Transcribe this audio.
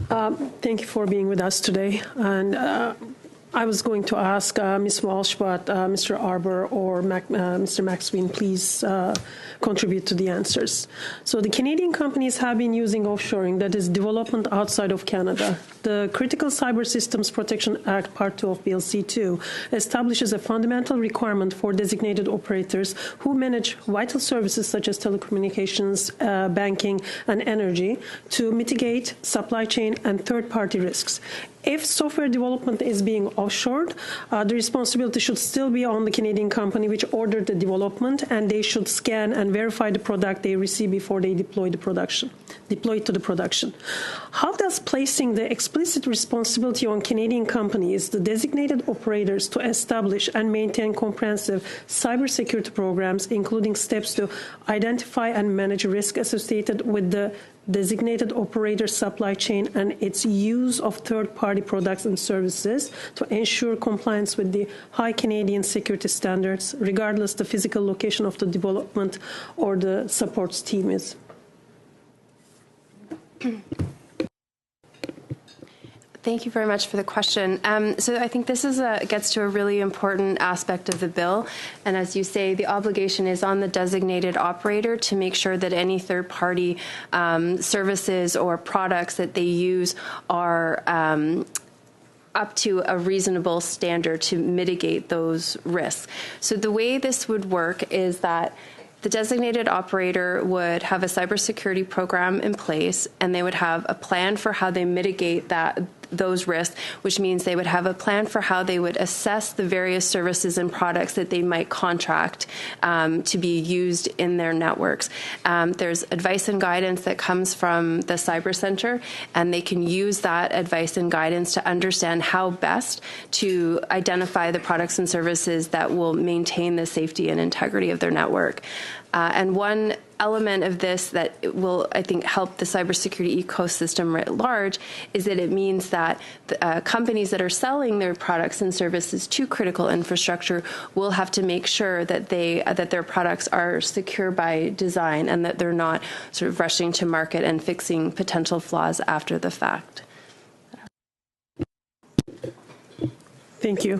Thank you for being with us today. And I was going to ask Ms. Walsh, but Mr. Arbor or Mr. Maxwin, please contribute to the answers. So the Canadian companies have been using offshoring, that is development outside of Canada. The Critical Cyber Systems Protection Act, Part 2 of Bill C-2, establishes a fundamental requirement for designated operators who manage vital services such as telecommunications, banking, and energy to mitigate supply chain and third-party risks. If software development is being offshored, the responsibility should still be on the Canadian company which ordered the development, and they should scan and verify the product they receive before they deploy it to the production. How does placing the explicit responsibility on Canadian companies, the designated operators, to establish and maintain comprehensive cybersecurity programs, including steps to identify and manage risk associated with the designated operator supply chain and its use of third-party products and services to ensure compliance with the high Canadian security standards, regardless the physical location of the development or the supports team is? Thank you very much for the question. So I think this gets to a really important aspect of the bill. And as you say, the obligation is on the designated operator to make sure that any third-party services or products that they use are up to a reasonable standard to mitigate those risks. So the way this would work is that the designated operator would have a cybersecurity program in place, and they would have a plan for how they mitigate those risks, which means they would have a plan for how they would assess the various services and products that they might contract to be used in their networks. There's advice and guidance that comes from the Cyber Center, and they can use that advice and guidance to understand how best to identify the products and services that will maintain the safety and integrity of their network. And one element of this that will, I think, help the cybersecurity ecosystem writ large is that it means that the, companies that are selling their products and services to critical infrastructure will have to make sure that that their products are secure by design and that they're not sort of rushing to market and fixing potential flaws after the fact. Thank you.